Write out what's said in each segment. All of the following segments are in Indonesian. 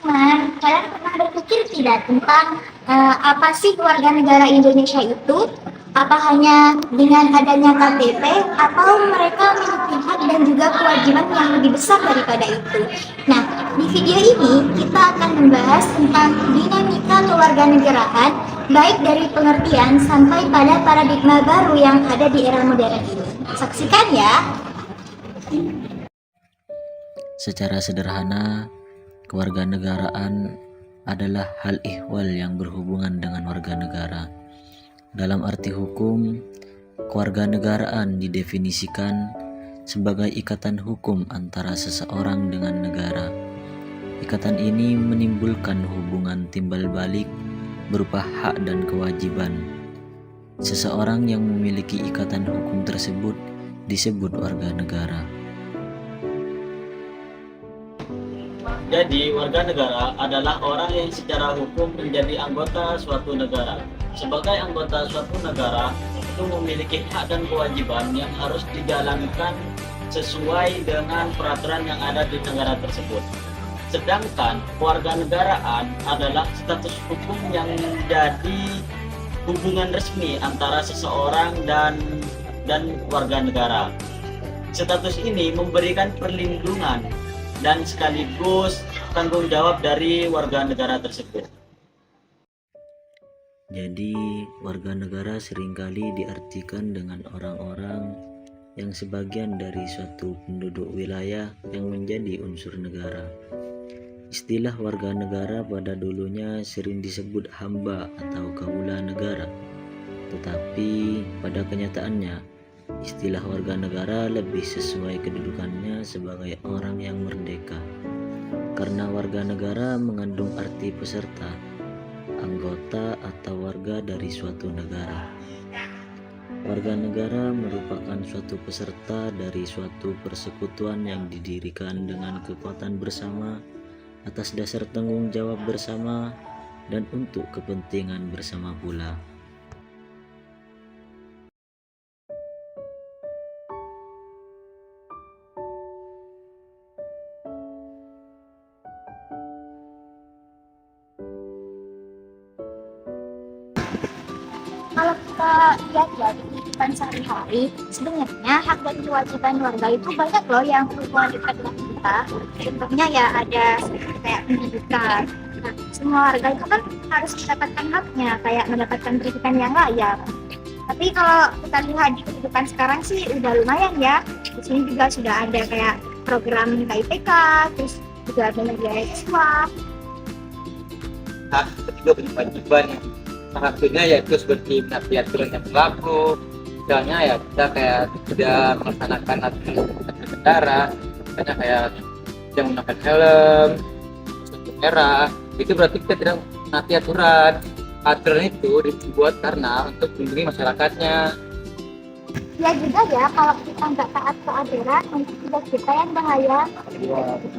teman-teman, kalian pernah berpikir tidak tentang apa sih keluarga negara Indonesia itu? Apa hanya dengan adanya KTP atau mereka memiliki hak dan juga kewajiban yang lebih besar daripada itu? Nah, di video ini kita akan membahas tentang dinamika kewarganegaraan baik dari pengertian sampai pada paradigma baru yang ada di era modern ini. Saksikan ya. Secara sederhana, kewarganegaraan adalah hal ihwal yang berhubungan dengan warga negara. Dalam arti hukum, kewarganegaraan didefinisikan sebagai ikatan hukum antara seseorang dengan negara. Ikatan ini menimbulkan hubungan timbal balik berupa hak dan kewajiban. Seseorang yang memiliki ikatan hukum tersebut disebut warga negara. Jadi, warga negara adalah orang yang secara hukum menjadi anggota suatu negara. Sebagai anggota suatu negara, itu memiliki hak dan kewajiban yang harus dijalankan sesuai dengan peraturan yang ada di negara tersebut. Sedangkan kewarganegaraan adalah status hukum yang menjadi hubungan resmi antara seseorang dan warga negara. Status ini memberikan perlindungan dan sekaligus tanggung jawab dari warga negara tersebut. Jadi, warga negara seringkali diartikan dengan orang-orang yang sebagian dari suatu penduduk wilayah yang menjadi unsur negara. Istilah warga negara pada dulunya sering disebut hamba atau kaula negara. Tetapi pada kenyataannya, istilah warga negara lebih sesuai kedudukannya sebagai orang yang merdeka. Karena warga negara mengandung arti peserta, anggota atau warga dari suatu negara. Warga negara merupakan suatu peserta dari suatu persekutuan yang didirikan dengan kekuatan bersama atas dasar tanggung jawab bersama dan untuk kepentingan bersama pula. Kalau kita lihat ya di kehidupan sehari-hari, sebenarnya hak dan kewajiban warga itu banyak loh yang berhubungan dekat dengan kita. Contohnya ya ada seperti kayak pendidikan. Nah, semua warga itu kan harus mendapatkan haknya, kayak mendapatkan pendidikan yang layak. Tapi kalau kita lihat di kehidupan sekarang sih udah lumayan ya. Di sini juga sudah ada kayak program KIPK, terus juga ada beasiswa. Hak ketiga kewajiban salah satunya yaitu seperti menaati aturan yang berlaku. Misalnya ya kita kayak sudah melaksanakan aturan negara, misalnya kayak tidak menggunakan helm, lampu merah, itu berarti kita tidak menaati aturan. Aturan itu dibuat karena untuk melindungi masyarakatnya. Ya juga ya, kalau kita nggak taat ke aturan, nanti juga kita yang bahaya.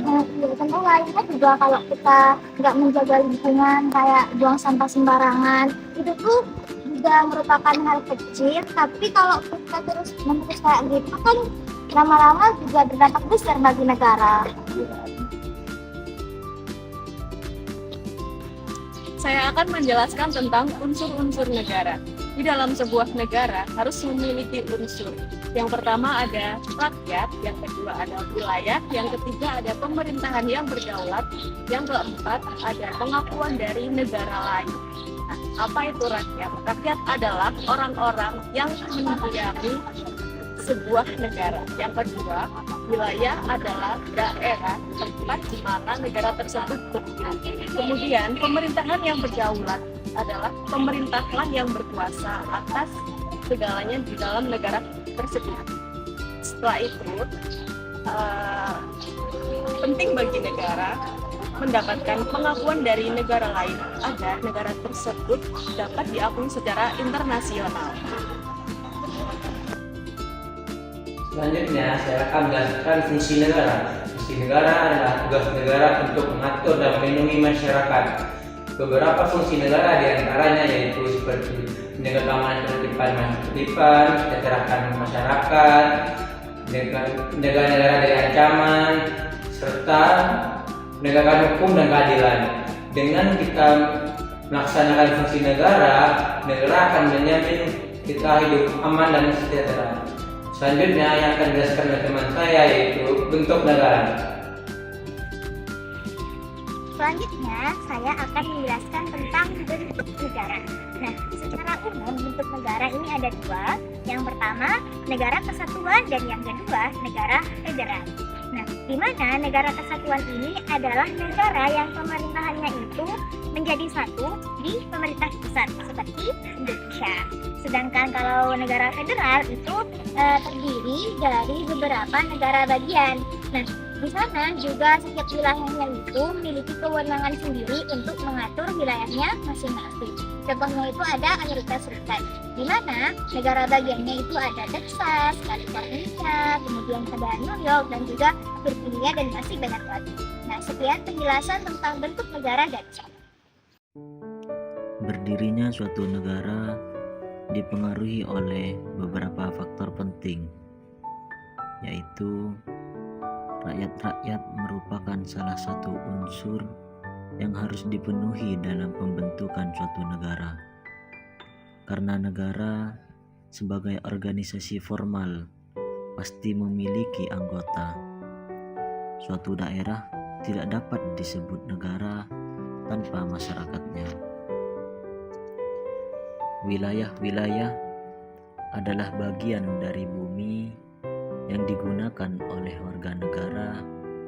Nah, ya, tentu lainnya juga kalau kita nggak menjaga lingkungan, kayak buang sampah sembarangan, itu tuh juga merupakan hal kecil. Tapi kalau kita terus menerus kayak gitu kan, lama-lama juga berdampak besar bagi negara. Saya akan menjelaskan tentang unsur-unsur negara. Di dalam sebuah negara harus memiliki unsur. Yang pertama ada rakyat, yang kedua ada wilayah, yang ketiga ada pemerintahan yang berdaulat, yang keempat ada pengakuan dari negara lain. Nah, apa itu rakyat? Rakyat adalah orang-orang yang mendiami sebuah negara. Yang kedua, wilayah adalah daerah tempat di mana negara tersebut berdiri. Kemudian, pemerintahan yang berdaulat adalah pemerintahan yang berkuasa atas segalanya di dalam negara tersebut. Setelah itu, penting bagi negara mendapatkan pengakuan dari negara lain agar negara tersebut dapat diakui secara internasional. Selanjutnya, saya akan menjelaskan fungsi negara. Fungsi negara adalah tugas negara untuk mengatur dan melindungi masyarakat. Beberapa fungsi negara diantaranya yaitu seperti menjaga keamanan ketertiban, kesejahteraan masyarakat, menjaga negara dari ancaman, serta menegakkan hukum dan keadilan. Dengan kita melaksanakan fungsi negara, negara akan menjamin kita hidup aman dan sejahtera. Selanjutnya yang akan dijelaskan oleh teman saya yaitu bentuk negara. Selanjutnya, saya akan menjelaskan tentang bentuk negara. Nah, secara umum bentuk negara ini ada dua. Yang pertama, negara kesatuan dan yang kedua, negara federal. Nah, di mana negara kesatuan ini adalah negara yang pemerintahannya itu menjadi satu di pemerintah pusat seperti Indonesia. Sedangkan kalau negara federal itu terdiri dari beberapa negara bagian. Nah, di sana juga setiap wilayahnya itu memiliki kewenangan sendiri untuk mengatur wilayahnya masing-masing. Contohnya itu ada Amerika Serikat, di mana negara bagiannya itu ada Texas, California, kemudian ada New York, dan juga Virginia, dan masih banyak lagi. Nah, sekian penjelasan tentang bentuk negara dari saya. Berdirinya suatu negara dipengaruhi oleh beberapa faktor penting, yaitu rakyat-rakyat merupakan salah satu unsur yang harus dipenuhi dalam pembentukan suatu negara. Karena negara sebagai organisasi formal pasti memiliki anggota. Suatu daerah tidak dapat disebut negara tanpa masyarakatnya. Wilayah-wilayah adalah bagian dari bumi yang digunakan oleh warga negara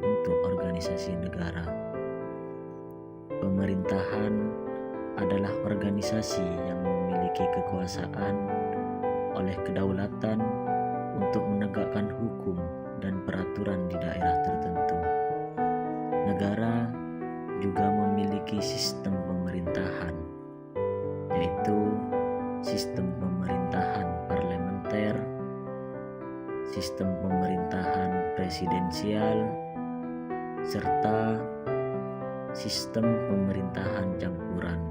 untuk organisasi negara. Pemerintahan adalah organisasi yang memiliki kekuasaan oleh kedaulatan untuk menegakkan hukum dan peraturan di daerah tertentu. Negara juga memiliki sistem pemerintahan, yaitu sistem pemerintahan parlementer, sistem pemerintahan presidensial, serta sistem pemerintahan campuran.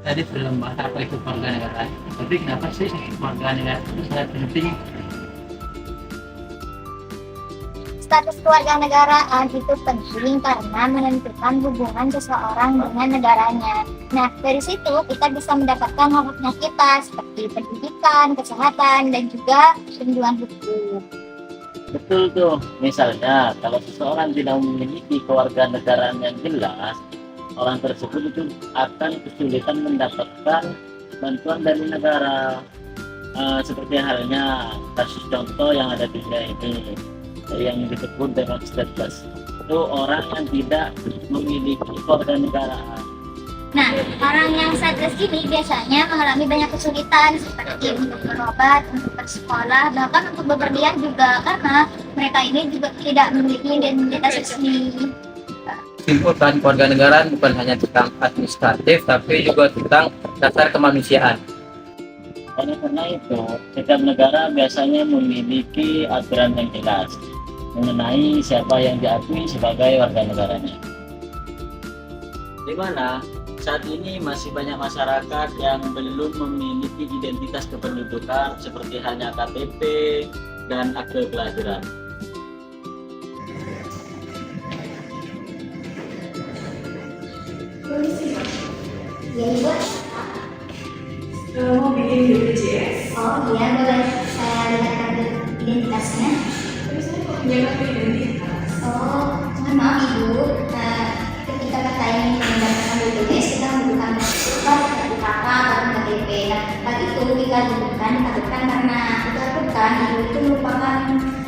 Tadi belum bahas apa itu warga negara. Tapi kenapa sih warga negara itu sangat penting? Status kewarganegaraan itu penting karena menentukan hubungan seseorang dengan negaranya. Nah, dari situ kita bisa mendapatkan hak-haknya kita seperti pendidikan, kesehatan, dan juga perlindungan hukum. Betul tuh, misalnya kalau seseorang tidak memiliki kewarganegaraan yang jelas, orang tersebut itu akan kesulitan mendapatkan bantuan dari negara. Seperti halnya kasus contoh yang ada di dunia ini, yang disebut dengan stateless, itu orang yang tidak memiliki kewarganegaraan. Nah, orang yang stateless ini biasanya mengalami banyak kesulitan seperti untuk berobat, untuk bersekolah, bahkan untuk bepergian juga karena mereka ini juga tidak memiliki identitas resmi. Simpulkan kewarganegaraan bukan hanya tentang administratif, tapi juga tentang dasar kemanusiaan. Oleh karena itu, setiap negara biasanya memiliki aturan yang jelas mengenai siapa yang diakui sebagai warga negaranya. Di mana saat ini masih banyak masyarakat yang belum memiliki identitas kependudukan seperti halnya KTP dan akte kelahiran. Ya, Ibu. Mau bikin BPJS? Oh iya, boleh saya lihat kartu identitasnya? Tapi saya kok punya kartu identitas? Oh, mohon maaf Ibu, ketika kita ingin mendapatkan BPJS kita membutuhkan kartu KK atau KTP. Nah, hal itu kita butuhkan karena dilakukan Ibu itu merupakan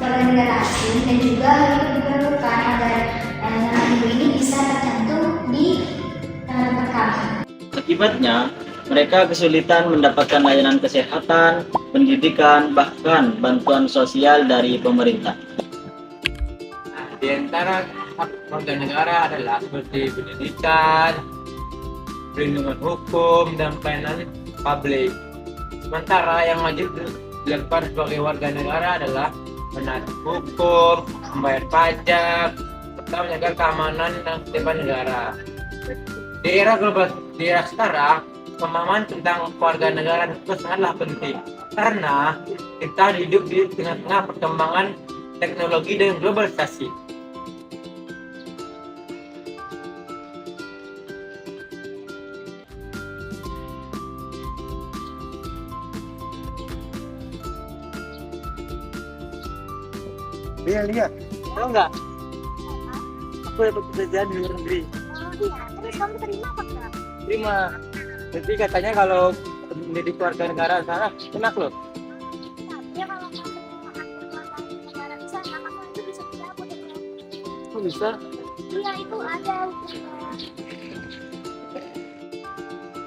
warga negara asing dan juga hal itu diperlukan agar nama Ibu ini bisa tercantum di tempat kami. Akibatnya, mereka kesulitan mendapatkan layanan kesehatan, pendidikan, bahkan bantuan sosial dari pemerintah. Di antara hak warga negara adalah seperti pendidikan, perlindungan hukum, dan pelayanan publik. Sementara yang wajib dilakukan sebagai warga negara adalah menaati hukum, membayar pajak, serta menjaga keamanan dan ketertiban negara. Di era global, di era sekarang, pemahaman tentang kewarganegaraan itu sangatlah penting karena kita hidup di tengah-tengah perkembangan teknologi dan globalisasi. Lihat, tahu nggak? Aku dapat pekerjaan di luar negeri. Oh iya, terus kamu terima apa enggak? Terima. Jadi katanya kalau menjadi keluarga negara sana enak loh. Ya kalau kamu aktif melakukan negara di sana, kamu itu bisa dicabut ya. Kok bisa? Iya, itu ada hukumnya.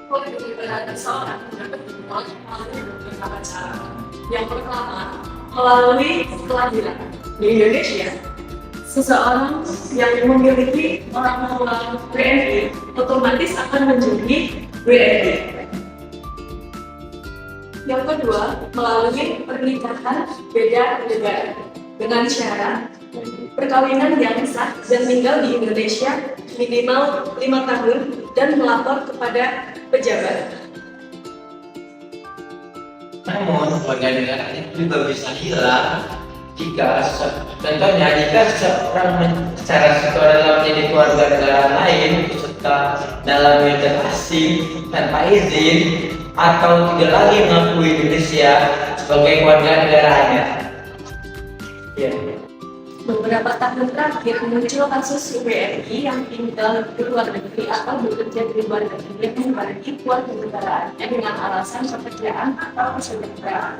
Keberadaan seseorang dapat dibuat melalui beberapa cara. Yang pertama, melalui kelahiran. Di Indonesia, seseorang yang memiliki orang tua WNI otomatis akan menjadi WNI. Yang kedua, melalui pernikahan beda negara dengan syarat perkawinan yang sah dan tinggal di Indonesia minimal 5 tahun dan melapor kepada pejabat. Namun warga negara itu juga bisa hilang jika contohnya jika seseorang secara sukarela menjadi keluarga negara lain serta dalam militer asing tanpa izin atau tidak lagi mengakui Indonesia sebagai keluarga negaranya. Ya. Beberapa tahun terakhir muncul kasus WNI yang tinggal di luar negeri atau bekerja di luar negeri yang memiliki kewarganegaraannya dengan alasan pekerjaan atau kesejahteraan.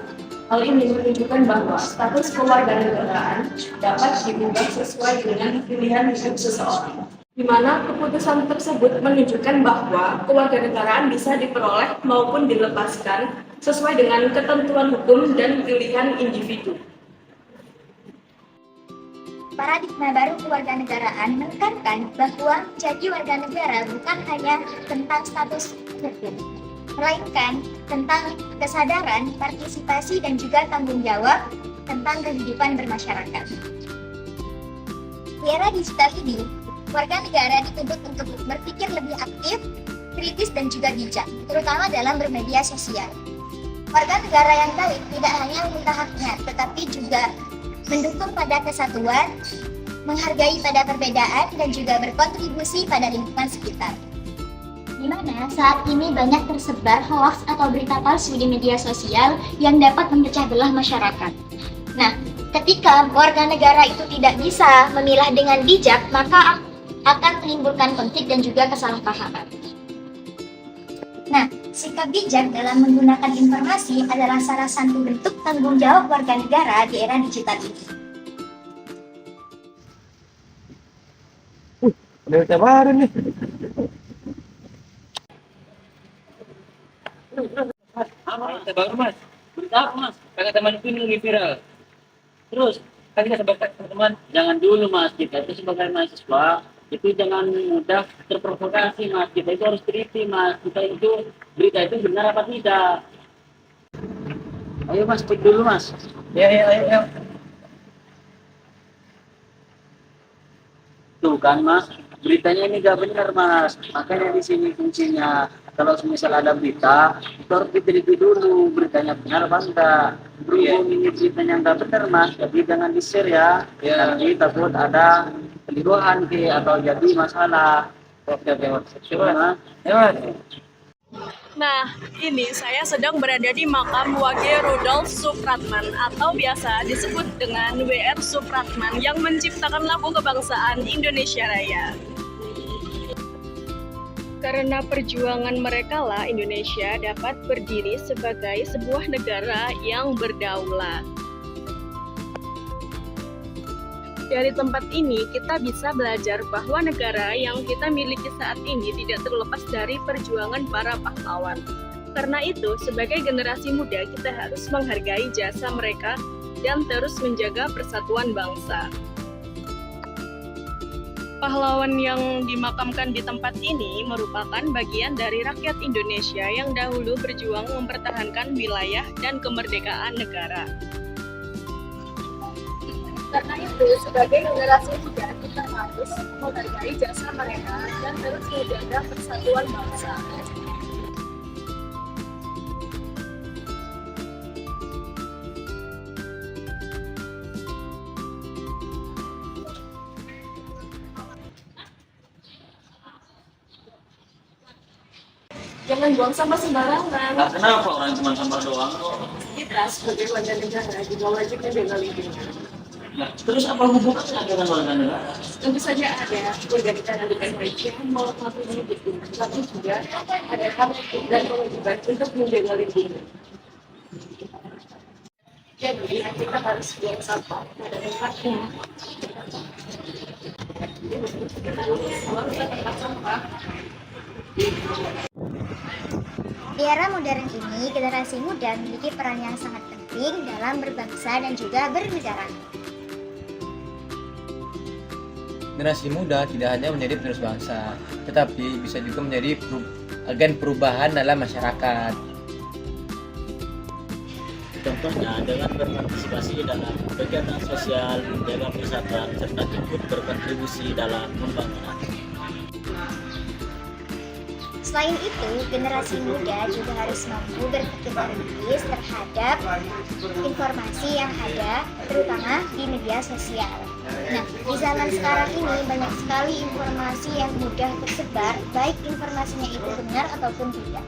Hal ini menunjukkan bahwa status kewarganegaraan dapat diubah sesuai dengan pilihan hidup seseorang, di mana keputusan tersebut menunjukkan bahwa kewarganegaraan bisa diperoleh maupun dilepaskan sesuai dengan ketentuan hukum dan pilihan individu. Paradigma baru kewarganegaraan menekankan bahwa menjadi warga negara bukan hanya tentang status hukum, melainkan tentang kesadaran, partisipasi, dan juga tanggung jawab tentang kehidupan bermasyarakat. Di era digital ini, warga negara dituntut untuk berpikir lebih aktif, kritis, dan juga bijak, terutama dalam bermedia sosial. Warga negara yang baik tidak hanya meminta haknya, tetapi juga mendukung pada kesatuan, menghargai pada perbedaan, dan juga berkontribusi pada lingkungan sekitar. Di mana saat ini banyak tersebar hoaks atau berita palsu di media sosial yang dapat memecah belah masyarakat. Nah, ketika warga negara itu tidak bisa memilah dengan bijak, maka akan menimbulkan konflik dan juga kesalahpahaman. Nah, sikap bijak dalam menggunakan informasi adalah salah satu bentuk tanggung jawab warga negara di era digital ini. Ada berita baru nih. Berita baru mas. Berita apa mas? Kakak teman itu lagi viral. Terus, kan kita sebagai teman, jangan dulu mas, kita itu sebagai mahasiswa itu jangan mudah terprovokasi mas, kita itu harus teliti mas, kita itu berita itu benar apa tidak. Ayo mas, cek dulu mas. Ya. Tuh kan mas, beritanya ini gak benar mas, makanya di sini kuncinya. Kalau misal ada berita, itu harus diteliti dulu beritanya benar apa enggak. Berhubung ini beritanya nggak benar mas, jadi jangan di-share ya. Nanti takut ada keliruan atau jadi masalah. Oke, coba. Nah, ini saya sedang berada di makam Wage Rudolf Supratman atau biasa disebut dengan WR Supratman yang menciptakan lagu kebangsaan Indonesia Raya. Karena perjuangan mereka lah Indonesia dapat berdiri sebagai sebuah negara yang berdaulat. Dari tempat ini kita bisa belajar bahwa negara yang kita miliki saat ini tidak terlepas dari perjuangan para pahlawan. Karena itu, sebagai generasi muda kita harus menghargai jasa mereka dan terus menjaga persatuan bangsa. Pahlawan yang dimakamkan di tempat ini merupakan bagian dari rakyat Indonesia yang dahulu berjuang mempertahankan wilayah dan kemerdekaan negara. Karena itu, sebagai generasi muda, kita harus menghargai jasa mereka dan terus menjaga persatuan bangsa. Jangan buang sampah sembarangan. Nah, kenapa orang cuma sampah doang kok? Kita sebagai warga negara juga wajib menjaga lingkungan. Nah, terus apa hubungannya dengan warga negara? Tentu saja ada warga negara bukan wajib mematuhi lingkungan, tapi juga ada hak dan kewajiban untuk menjaga lingkungan. Jadi kita harus buang sampah pada tempatnya. Di era modern ini, generasi muda memiliki peran yang sangat penting dalam berbangsa dan juga bernegara. Generasi muda tidak hanya menjadi penerus bangsa, tetapi bisa juga menjadi agen perubahan dalam masyarakat. Contohnya dengan berpartisipasi dalam kegiatan sosial, menjaga persatuan, serta ikut berkontribusi dalam pembangunan. Selain itu, generasi muda juga harus mampu berpikir kritis terhadap informasi yang ada, terutama di media sosial. Nah, di zaman sekarang ini banyak sekali informasi yang mudah tersebar, baik informasinya itu benar ataupun tidak.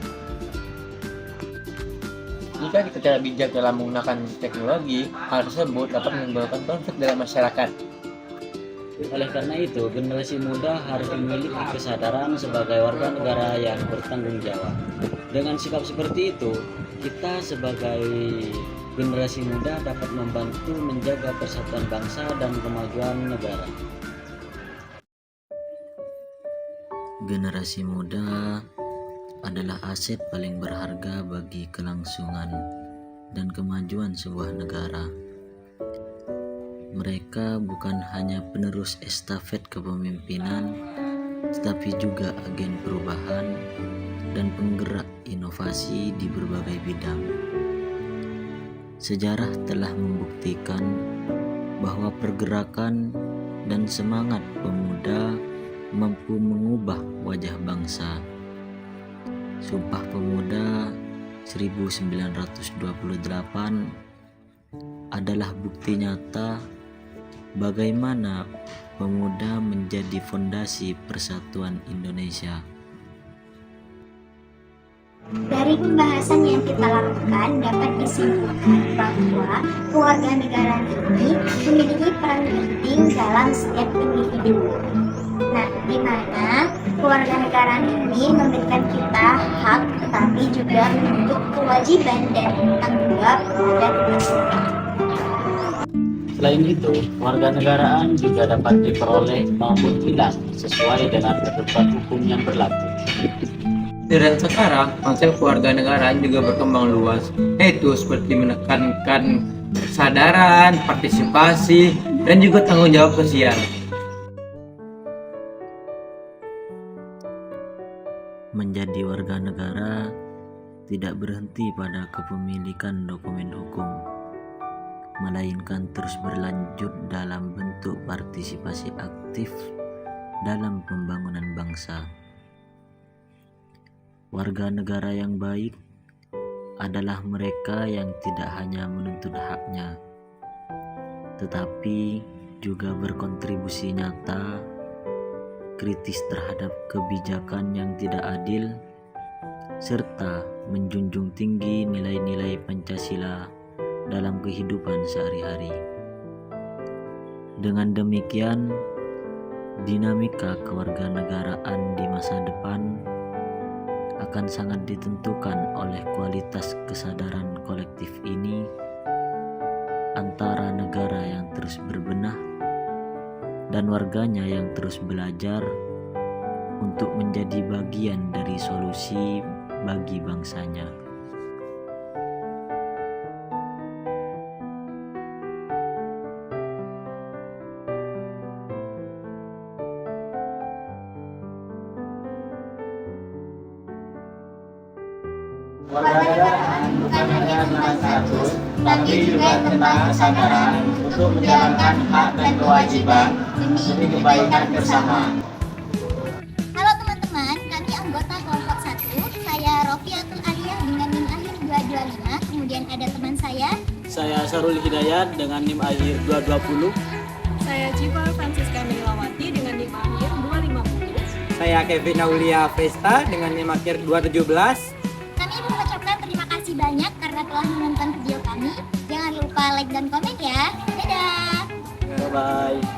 Jika kita tidak bijak dalam menggunakan teknologi, hal tersebut dapat menimbulkan konflik dalam masyarakat. Oleh karena itu, generasi muda harus memiliki kesadaran sebagai warga negara yang bertanggung jawab. Dengan sikap seperti itu, kita sebagai generasi muda dapat membantu menjaga persatuan bangsa dan kemajuan negara. Generasi muda adalah aset paling berharga bagi kelangsungan dan kemajuan sebuah negara. Mereka bukan hanya penerus estafet kepemimpinan, tetapi juga agen perubahan dan penggerak inovasi di berbagai bidang. Sejarah telah membuktikan bahwa pergerakan dan semangat pemuda mampu mengubah wajah bangsa. Sumpah Pemuda 1928 adalah bukti nyata bagaimana pemuda menjadi fondasi persatuan Indonesia. Dari pembahasan yang kita lakukan dapat disimpulkan bahwa kewarganegaraan ini memiliki peran penting dalam setiap individu. Nah, di mana kewarganegaraan ini memberikan kita hak, tetapi juga menuntut kewajiban dan tanggung jawab terhadap kita sendiri. Selain itu, kewarganegaraan juga dapat diperoleh maupun hilang sesuai dengan ketentuan hukum yang berlaku. Dan sekarang, konsep kewarganegaraan juga berkembang luas, yaitu seperti menekankan kesadaran, partisipasi, dan juga tanggung jawab sosial. Menjadi warga negara tidak berhenti pada kepemilikan dokumen hukum, melainkan terus berlanjut dalam bentuk partisipasi aktif dalam pembangunan bangsa. Warga negara yang baik adalah mereka yang tidak hanya menuntut haknya, tetapi juga berkontribusi nyata, kritis terhadap kebijakan yang tidak adil, serta menjunjung tinggi nilai-nilai Pancasila dalam kehidupan sehari-hari. Dengan demikian, dinamika kewarganegaraan di masa depan akan sangat ditentukan oleh kualitas kesadaran kolektif ini antara negara yang terus berbenah dan warganya yang terus belajar untuk menjadi bagian dari solusi bagi bangsanya. Kewarganegaraan bukan hanya tentang status, tapi juga tentang kesadaran untuk menjalankan hak dan kewajiban demi kebaikan bersama. Halo teman-teman, kami anggota kelompok 1. Saya Rofiatul Aliyah dengan NIM akhir 225. Kemudian ada teman saya Sarul Hidayat dengan NIM akhir 220. Saya Jiwa Francisca Melawati dengan NIM akhir 250. Saya saya Kevin Aulia Fresta dengan NIM akhir 217. Kami mengucapkan terima kasih banyak karena telah menonton video kami. Jangan lupa like dan komen ya. Dadah! Bye-bye.